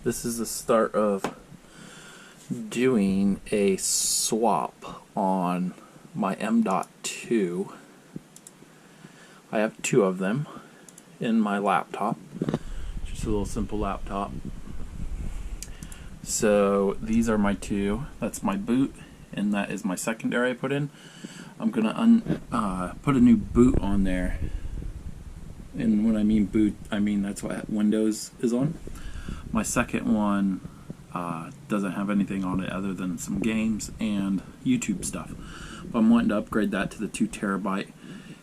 This is the start of doing a swap on my M.2. I have two of them in my laptop. Just a little simple laptop. So these are my two. That's my boot, and that is my secondary I put in. I'm gonna put a new boot on there. And when I mean boot, I mean that's what Windows is on. My second one doesn't have anything on it other than some games and YouTube stuff. But I'm wanting to upgrade that to the 2 terabyte.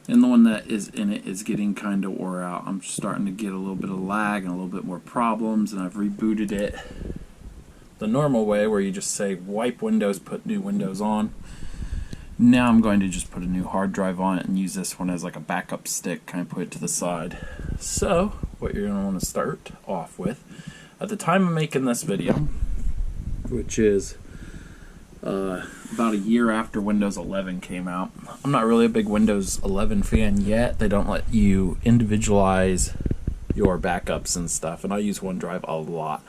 And the one that is in it is getting kind of wore out. I'm starting to get a little bit of lag and a little bit more problems, and I've rebooted it the normal way where you just say wipe Windows, put new Windows on. Now I'm going to just put a new hard drive on it and use this one as like a backup stick, kind of put it to the side. So what you're going to want to start off with, at the time of making this video, which is about a year after Windows 11 came out. I'm not really a big Windows 11 fan yet. They don't let you individualize your backups and stuff, and I use OneDrive a lot.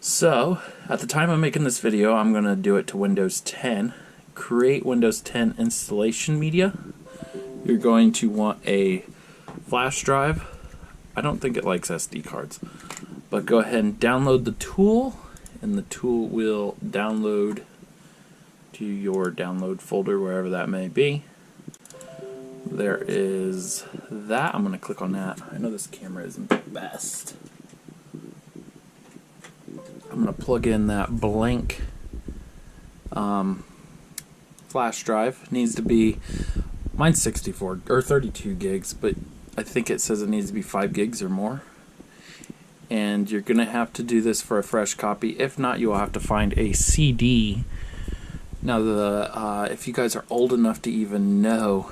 So at the time of making this video, I'm going to do it to Windows 10. Create Windows 10 installation media. You're going to want a flash drive. I don't think it likes SD cards, but go ahead and download the tool, and the tool will download to your download folder, wherever that may be. There is that. I'm going to click on that. I know this camera isn't the best. I'm going to plug in that blank flash drive. It needs to be, mine's 64 or 32 gigs, but I think it says it needs to be 5 gigs or more. And you're going to have to do this for a fresh copy. If not, you'll have to find a CD. Now, if you guys are old enough to even know,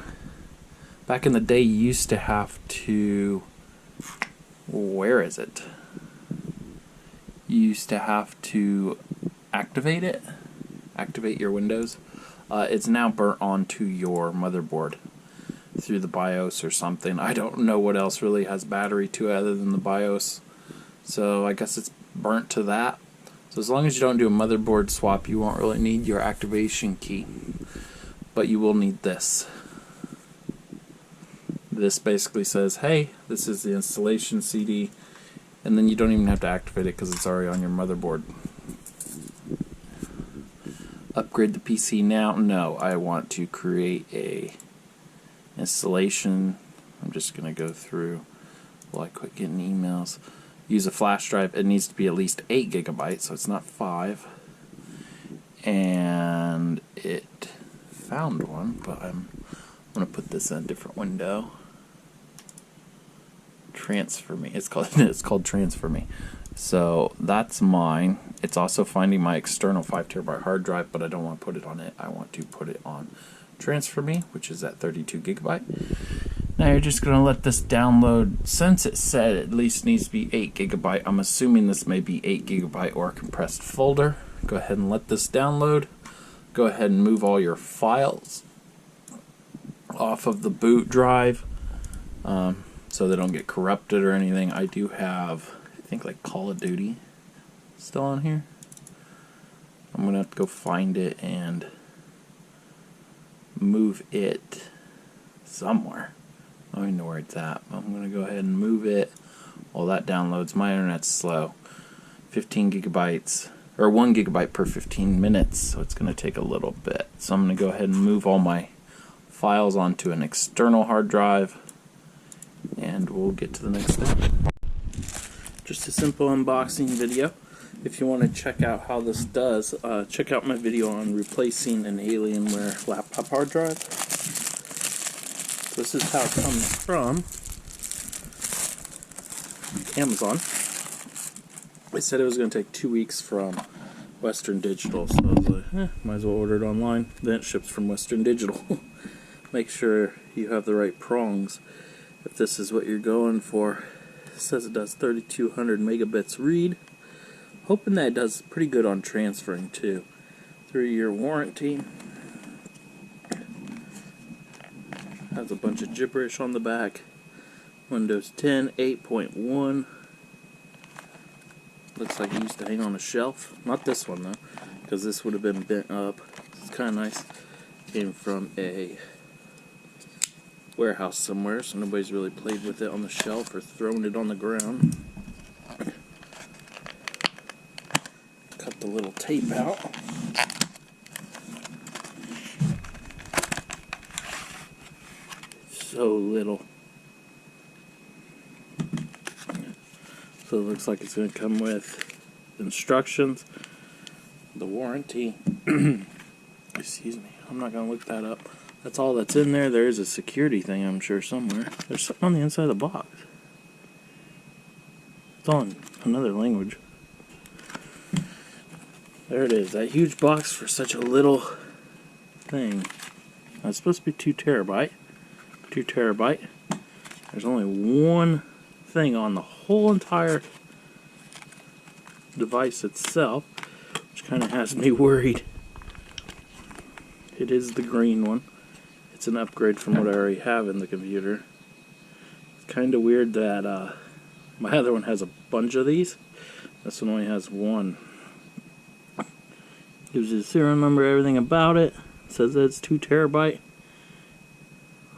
back in the day you used to have to, where is it? You used to have to activate it, activate your Windows. It's now burnt onto your motherboard through the BIOS or something. I don't know what else really has battery to it other than the BIOS. So I guess it's burnt to that. So as long as you don't do a motherboard swap, you won't really need your activation key. But you will need this. This basically says, hey, this is the installation CD. And then you don't even have to activate it because it's already on your motherboard. Upgrade the PC now? No, I want to create a installation. I'm just going to go through while I quit getting emails. Use a flash drive. It needs to be at least 8 gigabytes, so it's not 5. And it found one, but I'm going to put this in a different window. Transfer me. It's called Transfer Me. So that's mine. It's also finding my external 5 terabyte hard drive, but I don't want to put it on it. I want to put it on Transfer Me, which is at 32 gigabyte. Now you're just going to let this download. Since it said it at least needs to be 8 gigabyte, I'm assuming this may be 8 gigabyte or a compressed folder. Go ahead and let this download. Go ahead and move all your files off of the boot drive so they don't get corrupted or anything. I do have, I think, like Call of Duty still on here. I'm going to have to go find it and move it somewhere. I don't even know where it's at. I'm going to go ahead and move it while that downloads. My internet's slow. 15 gigabytes, or 1 gigabyte per 15 minutes, so it's going to take a little bit. So I'm going to go ahead and move all my files onto an external hard drive, and we'll get to the next step. Just a simple unboxing video. If you want to check out how this does, check out my video on replacing an Alienware laptop hard drive. This is how it comes from Amazon. They said it was going to take 2 weeks from Western Digital, so I was like, might as well order it online. Then it ships from Western Digital. Make sure you have the right prongs if this is what you're going for. It says it does 3200 megabits read. Hoping that it does pretty good on transferring too. 3-year warranty. Has a bunch of gibberish on the back. Windows 10 8.1. Looks like it used to hang on a shelf. Not this one though, because this would have been bent up. It's kind of nice. Came from a warehouse somewhere, so nobody's really played with it on the shelf or thrown it on the ground. Cut the little tape out. So little. So it looks like it's going to come with instructions, the warranty. Excuse me, I'm not going to look that up. That's all that's in there. There is a security thing, I'm sure, somewhere. There's something on the inside of the box. It's all in another language. There it is, that huge box for such a little thing. Now, it's supposed to be 2 terabyte. 2 terabyte. There's only one thing on the whole entire device itself, which kind of has me worried. It is the green one. It's an upgrade from what I already have in the computer. It's kind of weird that my other one has a bunch of these. This one only has one. Gives you the serial number, everything about it. Says that it's 2 terabyte.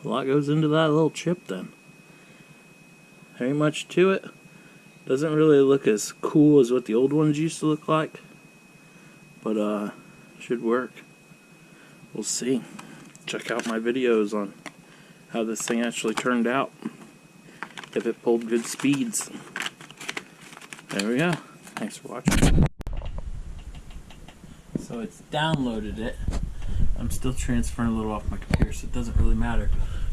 A lot goes into that little chip then. There ain't much to it. Doesn't really look as cool as what the old ones used to look like. But should work. We'll see. Check out my videos on how this thing actually turned out. If it pulled good speeds. There we go. Thanks for watching. So it's downloaded it. I'm still transferring a little off my computer, so it doesn't really matter.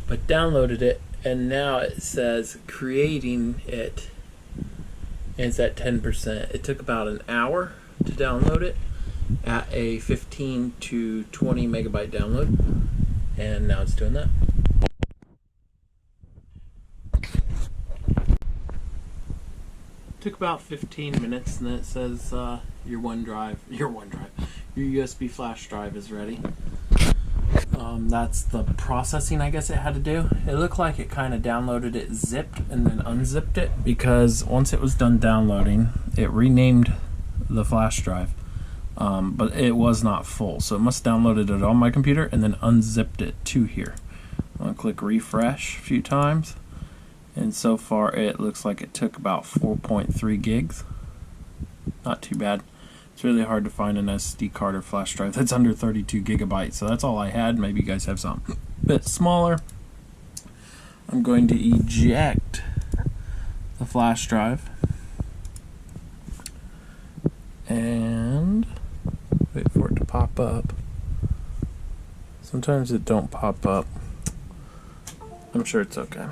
But downloaded it, and now it says creating it, and it's at 10%. It took about an hour to download it at a 15 to 20 megabyte download, and now it's doing that. Took about 15 minutes, and then it says your USB flash drive is ready. That's the processing I guess it had to do. It looked like it kind of downloaded it zipped and then unzipped it, because once it was done downloading, it renamed the flash drive, but it was not full, so it must have downloaded it on my computer and then unzipped it to here. I'm gonna click refresh a few times, and so far it looks like it took about 4.3 gigs. Not too bad. It's really hard to find an SD card or flash drive that's under 32 gigabytes, so that's all I had. Maybe you guys have something a bit smaller. I'm going to eject the flash drive and wait for it to pop up. Sometimes it don't pop up. I'm sure it's okay.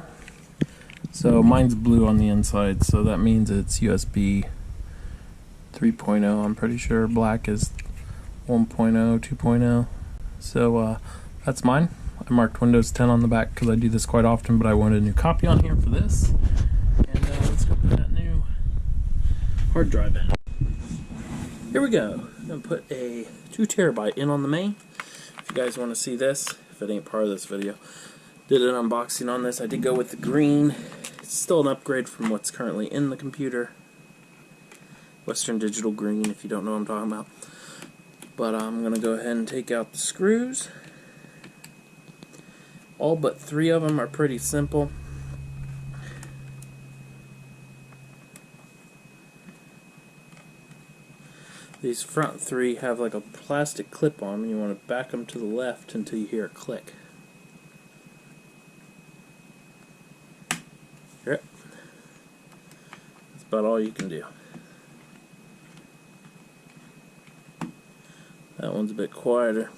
So mine's blue on the inside, so that means it's USB 3.0, I'm pretty sure. Black is 1.0, 2.0. So that's mine. I marked Windows 10 on the back because I do this quite often, but I wanted a new copy on here for this. And let's go put that new hard drive in. Here we go. I'm going to put a 2 terabyte in on the main. If you guys want to see this, if it ain't part of this video. Did an unboxing on this. I did go with the green. It's still an upgrade from what's currently in the computer. Western Digital green, if you don't know what I'm talking about. But I'm going to go ahead and take out the screws. All but 3 of them are pretty simple. These front 3 have like a plastic clip on them. You want to back them to the left until you hear a click. Yep. That's about all you can do. That one's a bit quieter.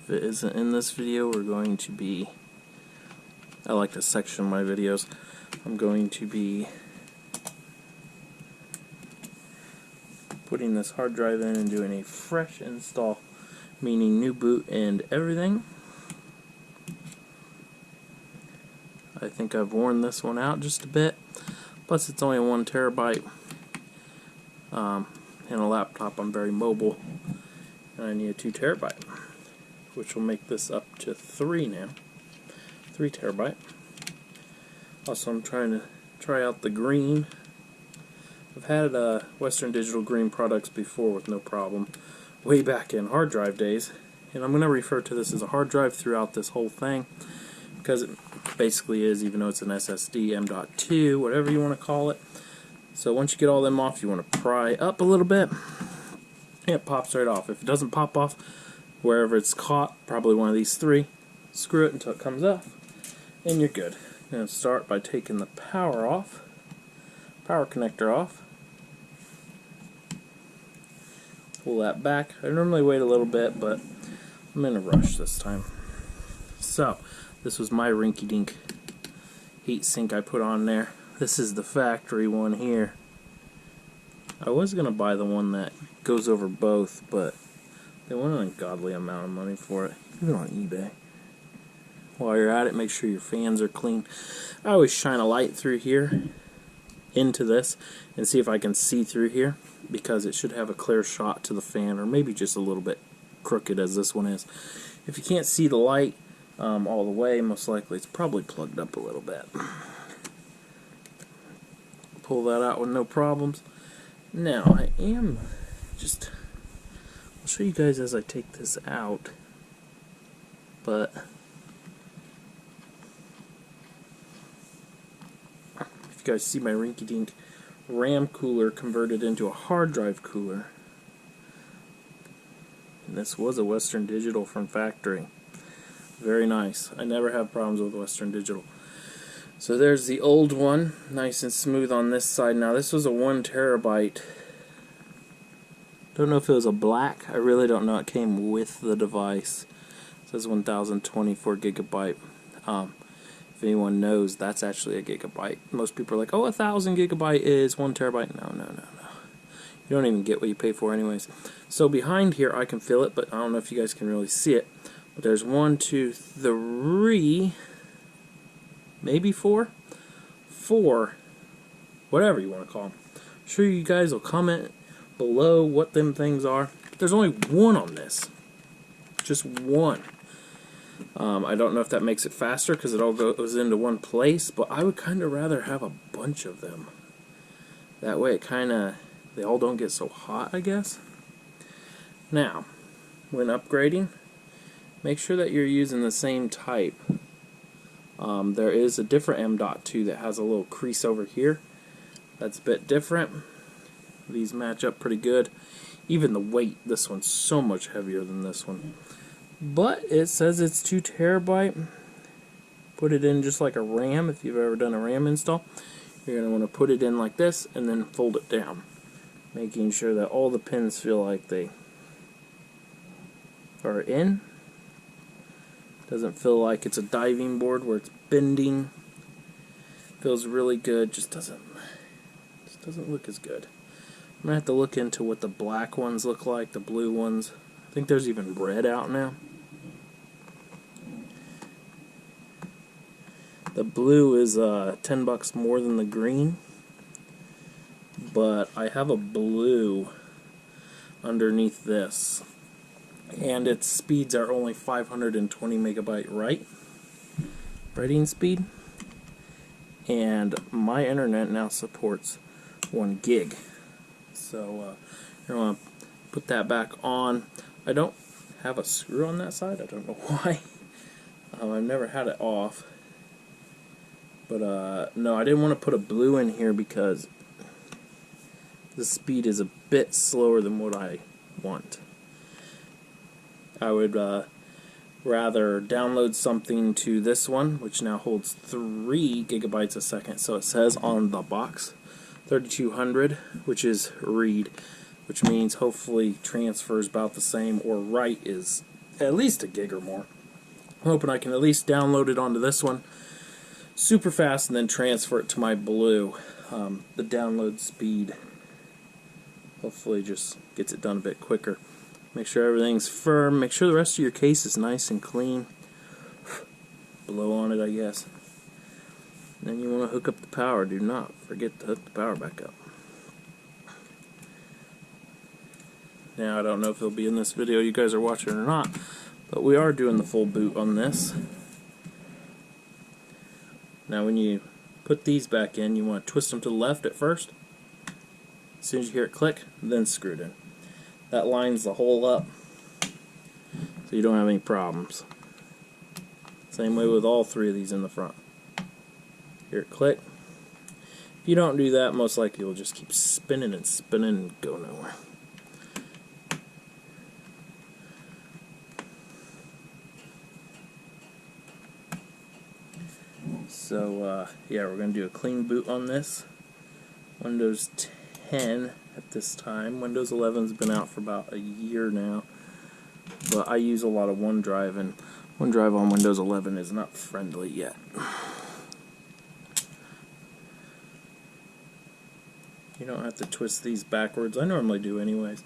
If it isn't in this video, we're going to be, I like to section my videos, I'm going to be putting this hard drive in and doing a fresh install, meaning new boot and everything. I think I've worn this one out just a bit. Plus it's only 1 terabyte. In a laptop I'm very mobile and I need a 2 terabyte, which will make this up to 3 now. 3 terabyte. Also, I'm trying to try out the green. I've had Western Digital green products before with no problem, way back in hard drive days, and I'm going to refer to this as a hard drive throughout this whole thing, because it basically is, even though it's an SSD, M.2, whatever you want to call it. So once you get all them off, you want to pry up a little bit, and it pops right off. If it doesn't pop off, wherever it's caught, probably one of these 3, screw it until it comes off, and you're good. I'm going to start by taking the power connector off. Pull that back. I normally wait a little bit, but I'm in a rush this time. So, this was my rinky-dink heat sink I put on there. This is the factory one here. I was going to buy the one that goes over both, but they want an ungodly amount of money for it, even on eBay. While you're at it, make sure your fans are clean. I always shine a light through here into this and see if I can see through here, because it should have a clear shot to the fan, or maybe just a little bit crooked as this one is. If you can't see the light all the way, most likely it's probably plugged up a little bit. Pull that out with no problems. Now I'll show you guys as I take this out, but if you guys see my rinky-dink RAM cooler converted into a hard drive cooler, and this was a Western Digital from factory. Very nice. I never have problems with Western Digital. So there's the old one, nice and smooth on this side. Now this was a 1 terabyte. Don't know if it was a black. I really don't know. It came with the device. It says 1024 gigabyte. If anyone knows, that's actually a gigabyte. Most people are like, oh, 1000 gigabyte is 1 terabyte. No. You don't even get what you pay for anyways. So behind here, I can feel it, but I don't know if you guys can really see it. But there's 1, 2, 3, maybe 4, whatever you want to call them. I'm sure you guys will comment below what them things are. But there's only 1 on this. Just 1. I don't know if that makes it faster because it all goes into one place, but I would kind of rather have a bunch of them. That way they all don't get so hot, I guess. Now, when upgrading, make sure that you're using the same type. There is a different M.2 that has a little crease over here. That's a bit different. These match up pretty good. Even the weight, this one's so much heavier than this one. But it says it's 2 terabyte. Put it in just like a RAM. If you've ever done a RAM install, you're going to want to put it in like this and then fold it down, making sure that all the pins feel like they are in. Doesn't feel like it's a diving board where it's bending. Feels really good. Just doesn't look as good. I'm going to have to look into what the black ones look like, the blue ones. I think there's even red out now. The blue is $10 more than the green, but I have a blue underneath this, and its speeds are only 520 megabyte writing speed, and my internet now supports 1 gig. So you're going to put that back on. I don't have a screw on that side. I don't know why. I've never had it off. But no, I didn't want to put a blue in here because the speed is a bit slower than what I want. I would rather download something to this one, which now holds 3 gigabytes a second. So it says on the box 3200, which is read, which means hopefully transfers about the same, or write is at least a gig or more. I'm hoping I can at least download it onto this one super fast and then transfer it to my blue. The download speed hopefully just gets it done a bit quicker. Make sure everything's firm. Make sure the rest of your case is nice and clean. Blow on it, I guess. And then you want to hook up the power. Do not forget to hook the power back up. Now I don't know if it'll be in this video you guys are watching or not, but we are doing the full boot on this. Now when you put these back in, you want to twist them to the left at first. As soon as you hear it click, then screw it in. That lines the hole up so you don't have any problems. Same way with all three of these in the front. Hear it click. If you don't do that, most likely you'll just keep spinning and spinning and go nowhere. So yeah, we're going to do a clean boot on this. Windows 10 at this time. Windows 11's been out for about a year now. But I use a lot of OneDrive, and OneDrive on Windows 11 is not friendly yet. You don't have to twist these backwards. I normally do anyways,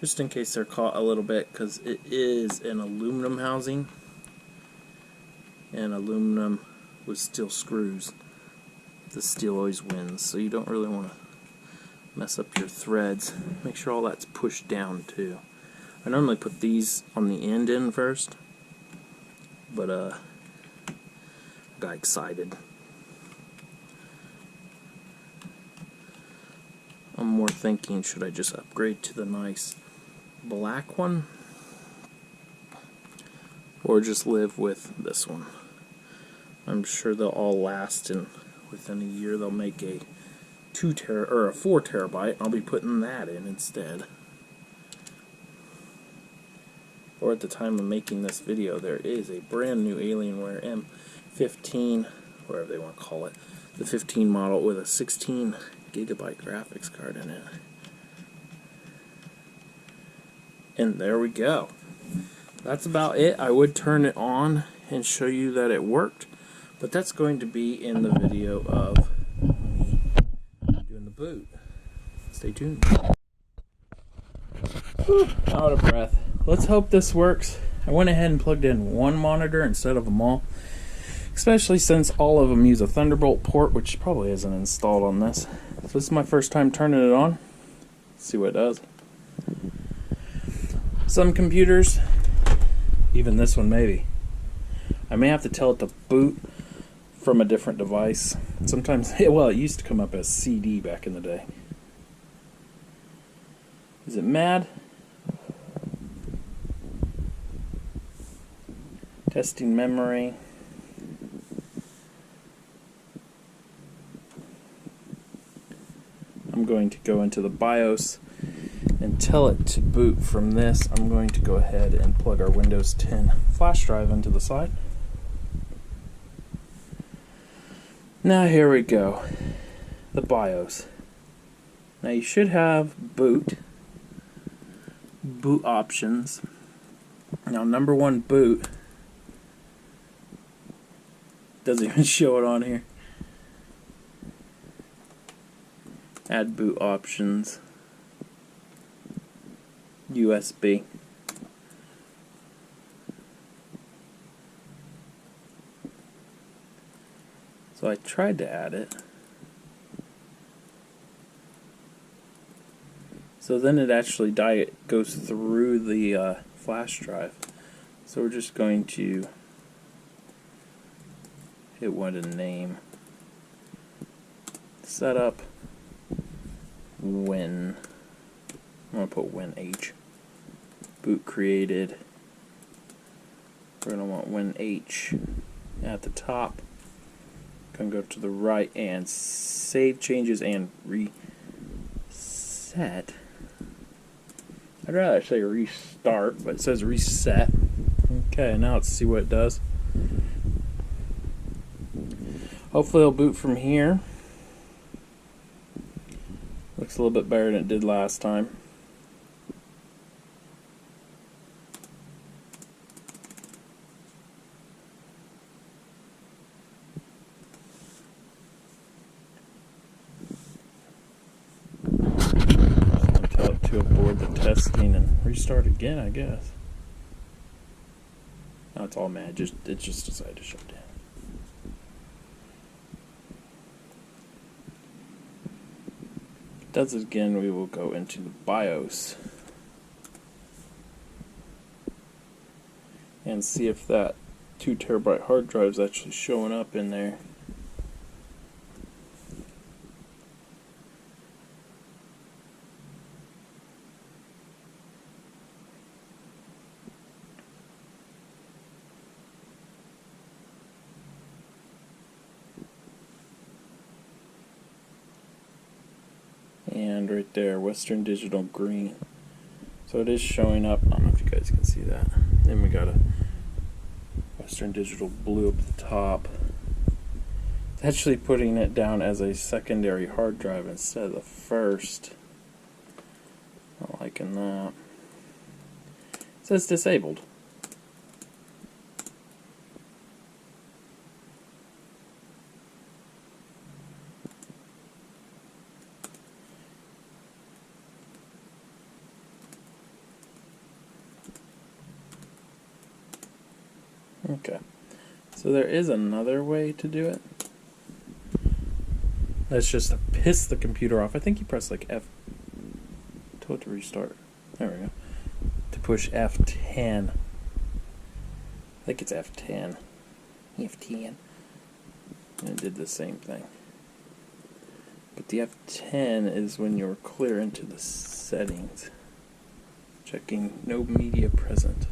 just in case they're caught a little bit, because it is an aluminum housing, and aluminum with steel screws. The steel always wins, so you don't really want to mess up your threads. Make sure all that's pushed down too. I normally put these on the end in first, but got excited. I'm more thinking, should I just upgrade to the nice black one, or just live with this one? I'm sure they'll all last, and within a year they'll make a 4 terabyte. I'll be putting that in instead. Or at the time of making this video, there is a brand new Alienware M15, whatever they want to call it, the 15 model with a 16 gigabyte graphics card in it. And there we go. That's about it. I would turn it on and show you that it worked, but that's going to be in the video of me doing the boot. Stay tuned. Whew, out of breath. Let's hope this works. I went ahead and plugged in one monitor instead of them all, especially since all of them use a Thunderbolt port, which probably isn't installed on this. So this is my first time turning it on. Let's see what it does. Some computers, even this one maybe, I may have to tell it to boot from a different device. Sometimes, well, it used to come up as CD back in the day. Is it mad? Testing memory. I'm going to go into the BIOS and tell it to boot from this. I'm going to go ahead and plug our Windows 10 flash drive into the side. Now here we go. The BIOS. Now you should have boot options. Now number one, boot, doesn't even show it on here. Add boot options. USB. So I tried to add it. So then it actually goes through the flash drive. So we're just going to hit what a name. Setup Win. I'm going to put WinH. Boot created. We're going to want WinH at the top. Going to go to the right and save changes and reset. I'd rather say restart, but it says reset. Okay, now let's see what it does. Hopefully it'll boot from here. Looks a little bit better than it did last time. Tell it to abort the testing and restart again, I guess. No, it's all mad. It just decided to shut down. If it does it again, we will go into the BIOS. and see if that 2 terabyte hard drive is actually showing up in there. And right there, Western Digital green. So it is showing up. I don't know if you guys can see that. Then we got a Western Digital blue up the top. It's actually putting it down as a secondary hard drive instead of the first. Not liking that. It says disabled. Okay, so there is another way to do it. That's just to piss the computer off. I think you press like F. Told it to restart. There we go. To push F10. I think it's F10. F10. And it did the same thing. But the F10 is when you're clear into the settings. Checking no media present.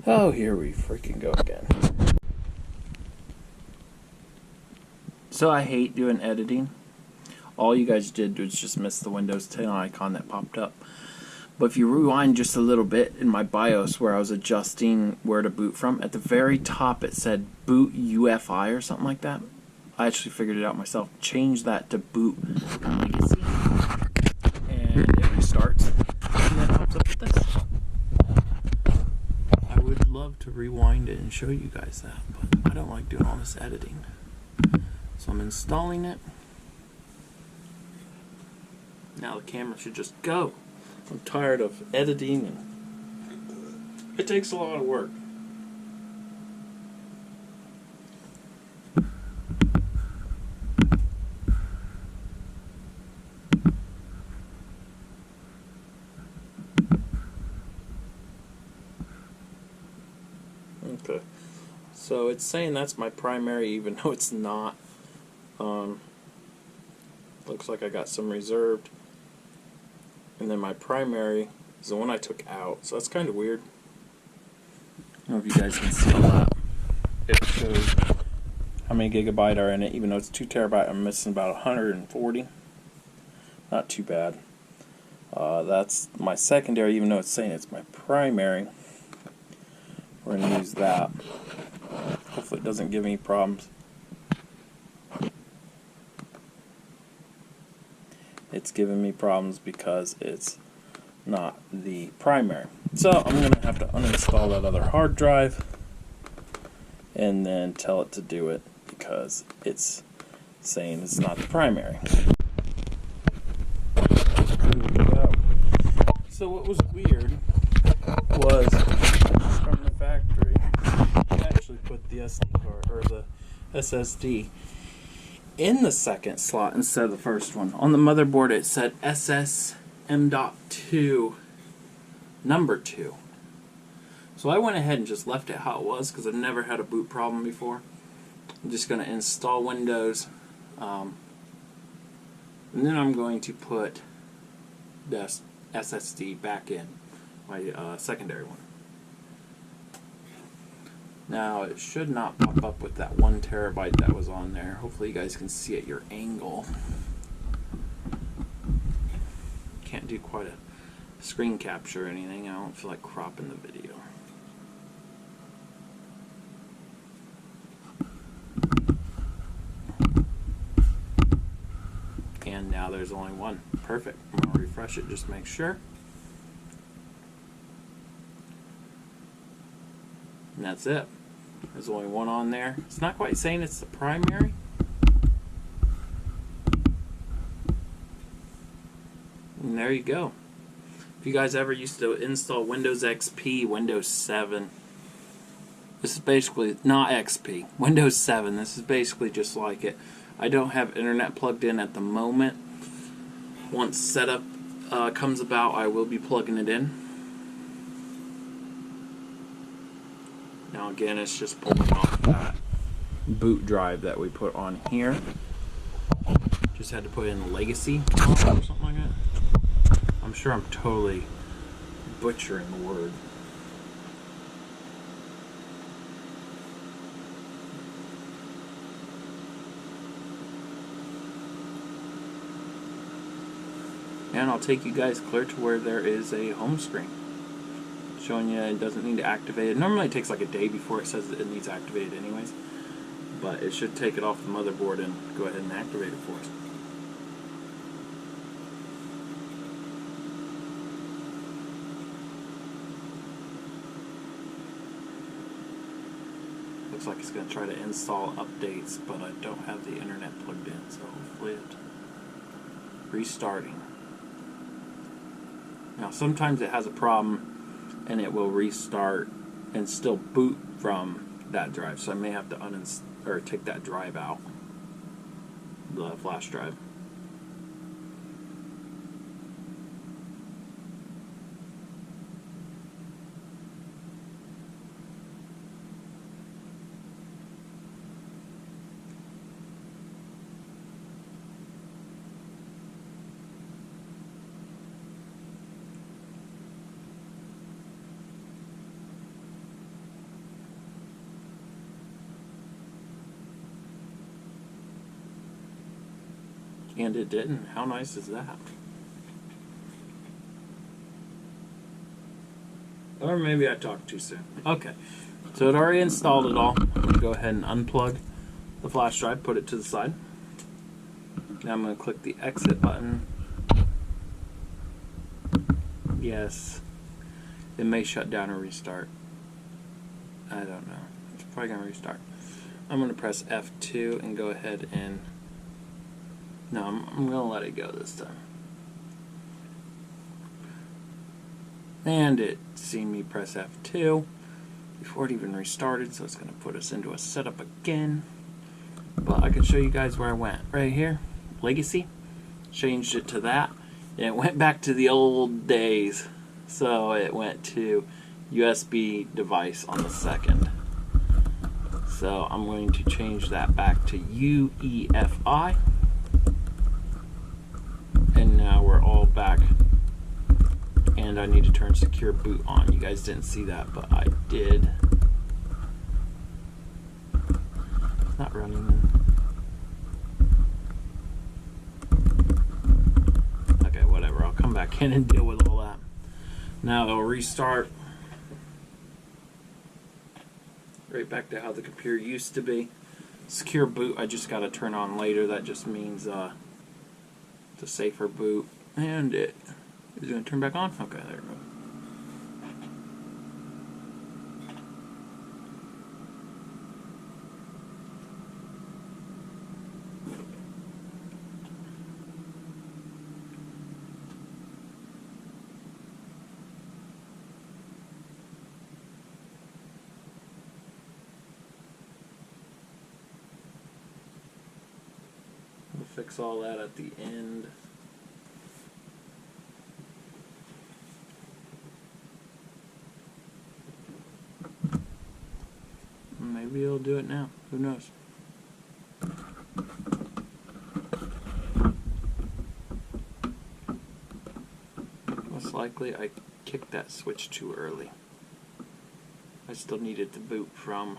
Oh, here we freaking go again. So I hate doing editing. All you guys did was just miss the Windows 10 icon that popped up. But if you rewind just a little bit in my BIOS where I was adjusting where to boot from, at the very top it said boot UFI or something like that. I actually figured it out myself. Change that to boot legacy. And it restarts. And then it pops up with this. I would love to rewind it and show you guys that, but I don't like doing all this editing. So I'm installing it. Now the camera should just go. I'm tired of editing and it takes a lot of work. Okay, so it's saying that's my primary even though it's not. Looks like I got some reserved, and then my primary is the one I took out, so that's kind of weird. I don't know if you guys can see that. It shows how many gigabyte are in it, even though it's 2 terabyte. I'm missing about 140. Not too bad. That's my secondary, even though it's saying it's my primary. We're going to use that. Hopefully it doesn't give me problems. It's giving me problems because it's not the primary. So I'm going to have to uninstall that other hard drive and then tell it to do it because it's saying it's not the primary. So what was weird was from the factory, I actually put the SD card or the SSD in the second slot instead of the first one. On the motherboard it said SS M.2 number 2. So I went ahead and just left it how it was because I've never had a boot problem before. I'm just going to install Windows and then I'm going to put the SSD back in my secondary one. Now it should not pop up with that 1 terabyte that was on there. Hopefully you guys can see at your angle. Can't do quite a screen capture or anything. I don't feel like cropping the video. And now there's only one. Perfect. I'm going to refresh it just to make sure. And that's it. There's only one on there. It's not quite saying it's the primary. And there you go. If you guys ever used to install Windows XP, Windows 7, this is basically, not XP, Windows 7, this is basically just like it. I don't have internet plugged in at the moment. Once set up comes about, I will be plugging it in. Now again, it's just pulling off that boot drive that we put on here. Just had to put in legacy or something like that. I'm sure I'm totally butchering the word. And I'll take you guys clear to where there is a home screen showing you it doesn't need to activate it. Normally it takes like a day before it says that it needs activated anyways, but it should take it off the motherboard and go ahead and activate it for us. Looks like it's going to try to install updates, but I don't have the internet plugged in, so hopefully it's restarting. Now sometimes it has a problem and it will restart and still boot from that drive, so I may have to uninstall or take that drive out, the flash drive. And it didn't. How nice is that? Or maybe I talked too soon. Okay, so it already installed it all. I'm going to go ahead and unplug the flash drive, put it to the side. Now I'm going to click the exit button. Yes, it may shut down or restart. I don't know. It's probably going to restart. I'm going to press F2 and go ahead and... No, I'm going to let it go this time. And it seen me press F2 before it even restarted, so it's going to put us into a setup again. But I can show you guys where I went. Right here, Legacy. Changed it to that. And it went back to the old days. So it went to USB device on the second. So I'm going to change that back to UEFI. And now we're all back, and I need to turn secure boot on. You guys didn't see that, but I did. It's not running. Okay, whatever. I'll come back in and deal with all that. Now it'll restart right back to how the computer used to be. Secure boot I just got to turn on later. That just means it's a safer boot, and it is going to turn back on. Okay, there we go. We'll fix all that at the end. Maybe it'll do it now. Who knows? Most likely I kicked that switch too early. I still needed to boot from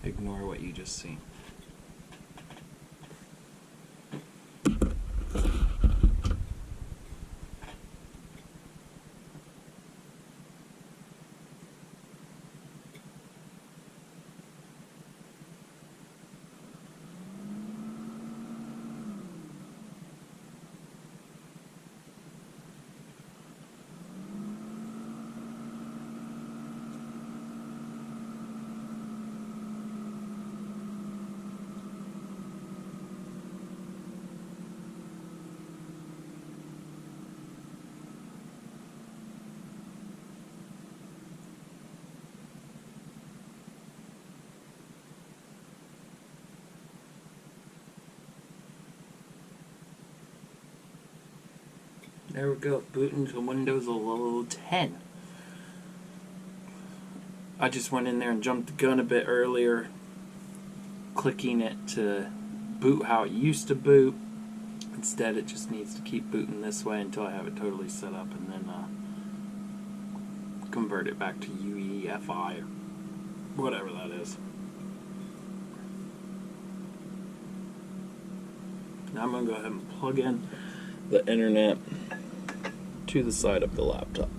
ignore what you just seen. There we go, booting to Windows 10. I just went in there and jumped the gun a bit earlier, clicking it to boot how it used to boot. Instead, it just needs to keep booting this way until I have it totally set up, and then convert it back to UEFI or whatever that is. Now I'm going to go ahead and plug in the internet to the side of the laptop.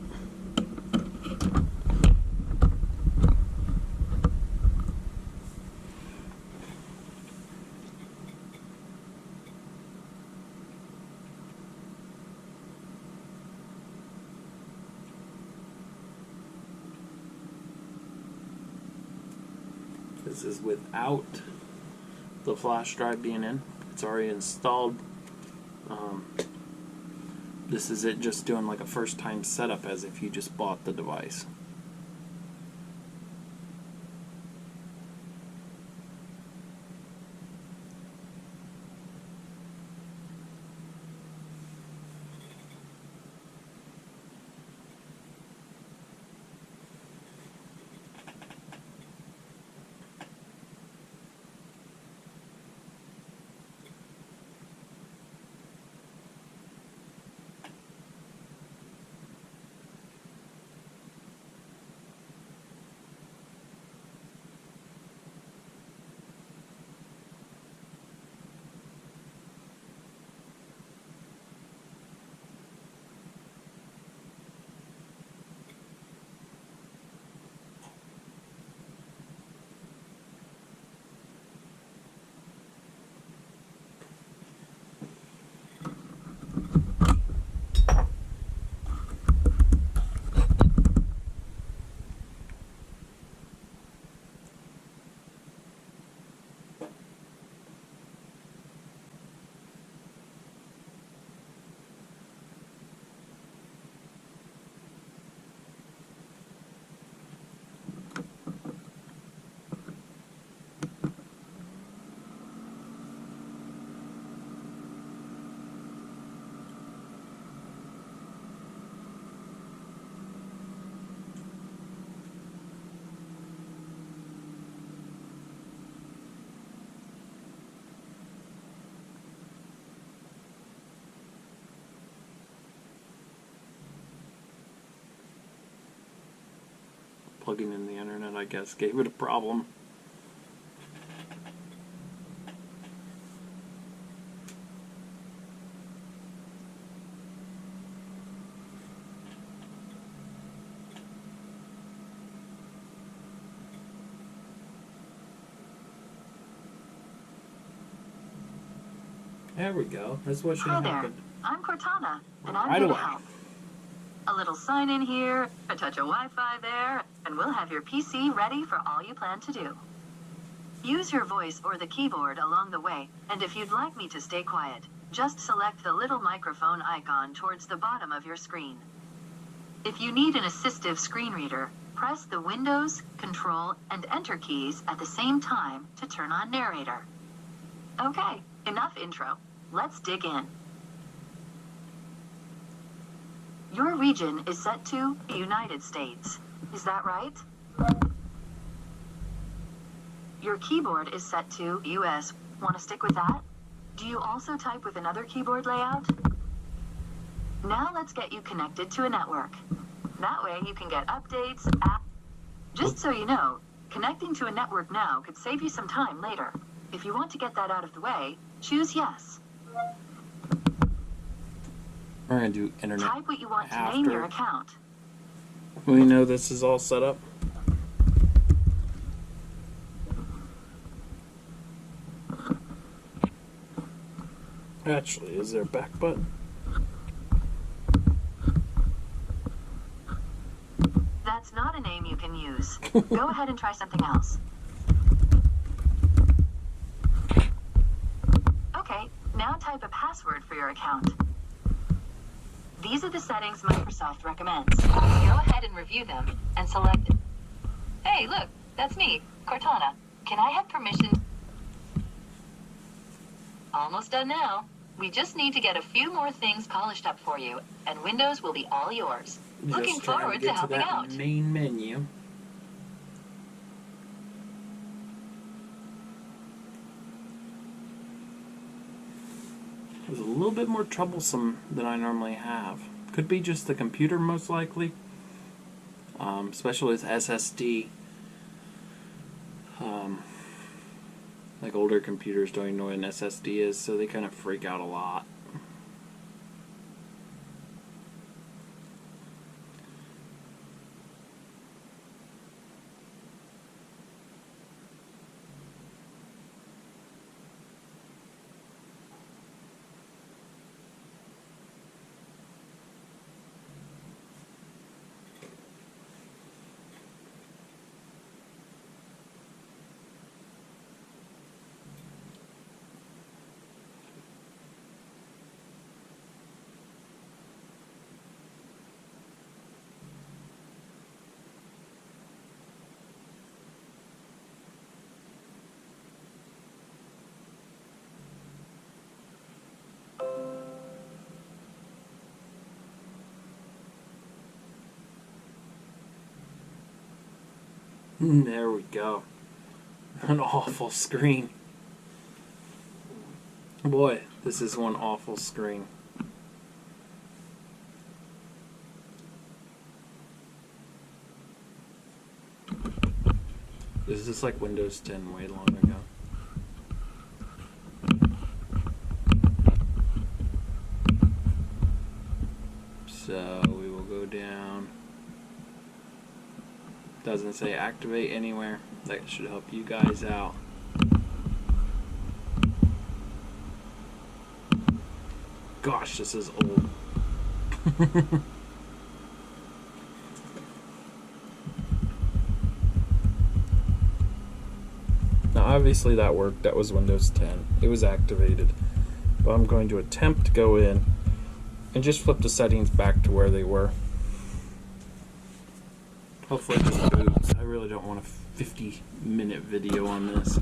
This is without the flash drive being in. It's already installed. This is it just doing like a first time setup as if you just bought the device. Plugging in the internet, I guess, gave it a problem. There we go. That's what should happen. Hi there. I'm Cortana, and I'm here to help. A little sign in here, a touch of Wi-Fi there, and we'll have your PC ready for all you plan to do. Use your voice or the keyboard along the way, and if you'd like me to stay quiet, just select the little microphone icon towards the bottom of your screen. If you need an assistive screen reader, press the Windows, Control, and Enter keys at the same time to turn on narrator. Okay, enough intro. Let's dig in. Your region is set to United States. Is that right? Your keyboard is set to US. Want to stick with that? Do you also type with another keyboard layout? Now let's get you connected to a network. That way you can get updates, apps. Just so you know, connecting to a network now could save you some time later. If you want to get that out of the way, choose yes. We're going to do internet. Type what you want to name your account. We know this is all set up. Actually, is there a back button? That's not a name you can use. Go ahead and try something else. Okay, now type a password for your account. These are the settings Microsoft recommends. Go ahead and review them and select. Hey, look, that's me, Cortana. Can I have permission? Almost done now. We just need to get a few more things polished up for you, and Windows will be all yours. Looking forward to helping out. Main menu. It was a little bit more troublesome than I normally have. Could be just the computer, most likely. Especially with SSD. Like older computers don't even know what an SSD is, so they kind of freak out a lot. There we go. An awful screen. Boy, this is one awful screen. This is like Windows 10 way long ago. So we will go down. Doesn't say activate anywhere. That should help you guys out. Gosh, this is old. Now obviously that worked. That was Windows 10. It was activated. But I'm going to attempt to go in and just flip the settings back to where they were. Hopefully it just boots. I really don't want a 50-minute video on this.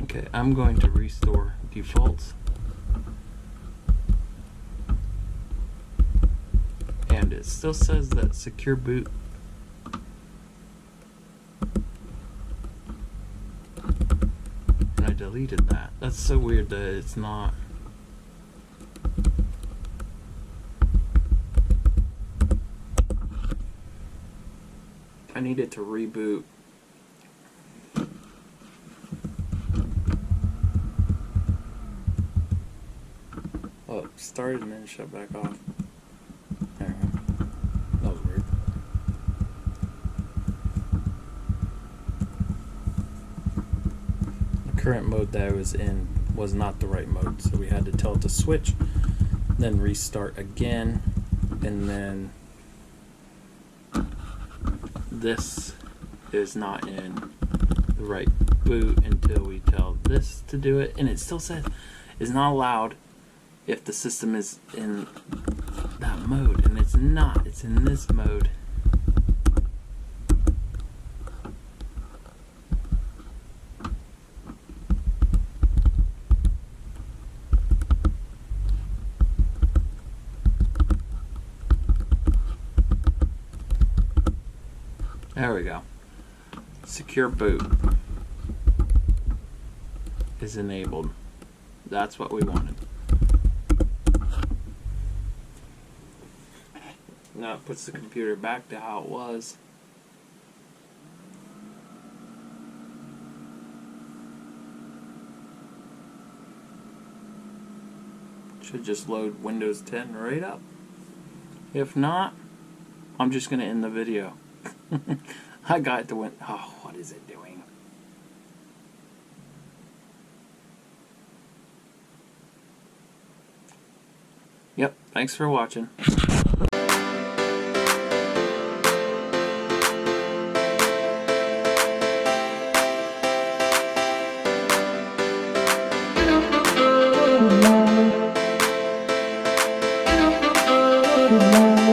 Okay, I'm going to restore defaults. And it still says that secure boot. And I deleted that. That's so weird that it's not. I needed to reboot. Oh, it started and then shut back off. There we go. That was weird. The current mode that I was in was not the right mode, so we had to tell it to switch, then restart again, and then this is not in the right boot until we tell this to do it, and it still says is not allowed if the system is in that mode, and it's not. It's in this mode. There we go. Secure boot is enabled. That's what we wanted. Now it puts the computer back to how it was. Should just load Windows 10 right up. If not, I'm just going to end the video. I got to win. Oh, what is it doing? Yep, thanks for watching. Bye.